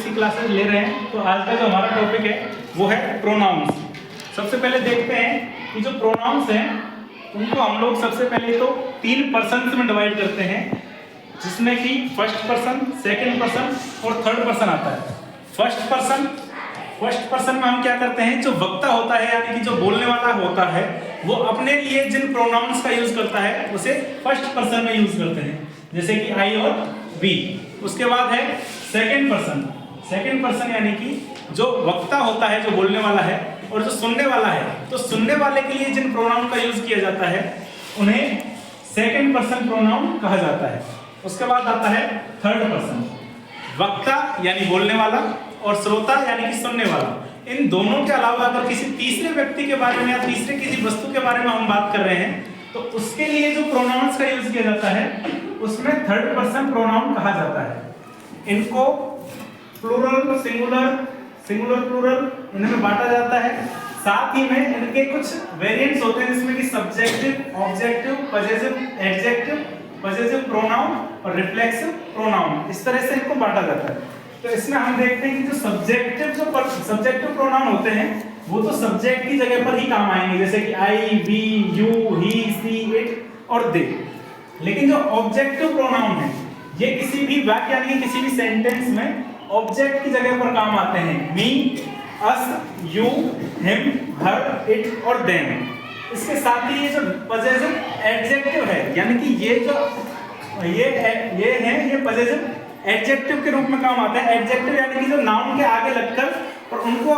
English की classes ले रहे हैं। तो आज का जो हमारा टॉपिक है वो है प्रोनाउंस। सबसे पहले देखते हैं कि जो प्रोनाउंस हैं उनको हम लोग सबसे पहले तो 3 पर्सन्स में डिवाइड करते हैं, जिसमें कि फर्स्ट पर्सन, सेकंड पर्सन और थर्ड पर्सन आता है। फर्स्ट पर्सन में हम क्या करते हैं, जो वक्ता होता है यानी कि जो बोलने वाला होता है वो अपने लिए जिन प्रोनाउंस का यूज करता है उसे फर्स्ट पर्सन में यूज करते हैं, जैसे कि आई और वी। उसके बाद है सेकंड पर्सन यानी कि जो वक्ता होता है, जो बोलने वाला है, और जो सुनने वाला है, तो सुनने वाले के लिए जिन प्रोनाउन का यूज किया जाता है उन्हें सेकंड पर्सन प्रोनाउन कहा जाता है। उसके बाद आता है थर्ड पर्सन, वक्ता यानी बोलने वाला और श्रोता यानी कि सुनने वाला। इन दोनों के अलावा अगर किसी तीसरे व्यक्ति के बारे में या तीसरे किसी वस्तु के बारे में हम बात कर रहे हैं तो उसके लिए जो प्रोनाउंस का यूज किया जाता है उसमें थर्ड पर्सन प्रोनाउन कहा जाता है। इनको प्लूरल, सिंगुलर प्लूरल इनमें बांटा जाता है। साथ ही में इनके कुछ वेरिएंट्स होते हैं जिसमें कि subjective, objective, possessive, adjective, possessive pronoun और रिफ्लेक्सिव प्रोनाउन, इस तरह से इनको बांटा जाता है। तो इसमें हम देखते हैं कि जो सब्जेक्टिव प्रोनाउन होते हैं वो तो सब्जेक्ट की जगह पर ही काम आएंगे, जैसे कि I, we, you, he, she, it और दे। लेकिन जो ऑब्जेक्टिव प्रोनाउन है ये किसी भी वाक्य यानी किसी भी सेंटेंस में ऑब्जेक्ट की जगह पर काम आते हैं। मी, अस, यू, हिम, हर, इट और देम। इसके साथ ही ये जो पजेसिव एडजेक्टिव है यानी कि ये पजेसिव एडजेक्टिव के रूप में काम आता है। एडजेक्टिव यानी कि जो नाउन के आगे लगकर और उनको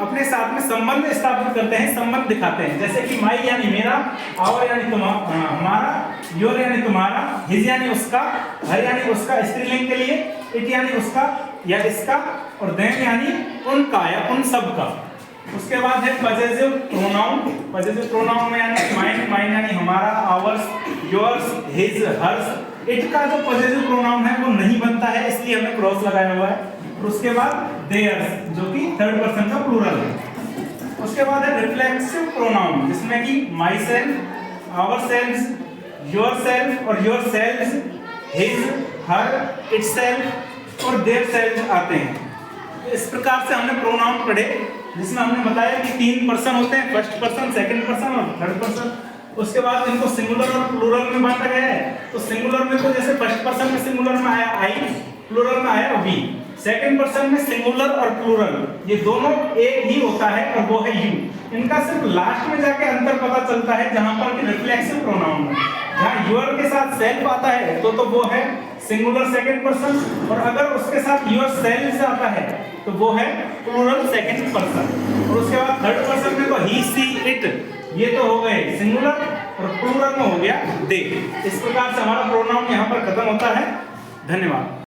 अपने साथ में संबंध स्थापित करते हैं, संबंध दिखाते हैं, जैसे कि माई यानी मेरा, आवर यानी हमारा, योर यानी तुम्हारा, हिज यानी उसका, हर यानी उसका स्त्रीलिंग के लिए, इट यानी उसका या इसका, और देम यानी उनका या उन सब का। उसके बाद है पजेसिव प्रोनाउन में यानी माइन यानी हमारा, ours, yours, his, hers. It का जो पजेसिव प्रोनाउन है वो नहीं बनता है, इसलिए हमने क्रॉस लगाया हुआ है। और उसके बाद देयर्स जो कि थर्ड पर्सन का प्लूरल है। उसके बाद है रिफ्लेक्सिव प्रोनाउन जिसमें कि myself, our self, yourself और yourself, his, her, itself और देयर सेल्फ आते हैं। तो इस प्रकार से हमने प्रोनाउन पढ़े जिसमें हमने बताया कि 3 पर्सन होते हैं, फर्स्ट पर्सन, सेकंड पर्सन और थर्ड पर्सन। उसके बाद इनको सिंगुलर और प्लूरल में बांटा गया है। तो सिंगुलर में तो जैसे फर्स्ट पर्सन में सिंगुलर में आया आई, प्लूरल में आया वी। सेकंड पर्सन में सिंगुलर और प्लूरल ये दोनों एक ही होता है और वो है यू। इनका सिर्फ लास्ट में जाके अंतर पता चलता है जहां पर कि रिफ्लेक्सिव प्रोनाउन में, जहां योर के साथ सेल्फ आता है तो वो है सिंगुलर सेकंड पर्सन, और अगर उसके साथ योर सेल्फ आता है तो वो है प्लूरल सेकंड पर्सन। और उसके बाद थर्ड पर्सन में तो ही, सी, इट ये तो हो गए सिंगुलर और प्लूरल में हो गया दे। इस प्रकार से हमारा प्रोनाउन यहाँ पर खत्म होता है। धन्यवाद।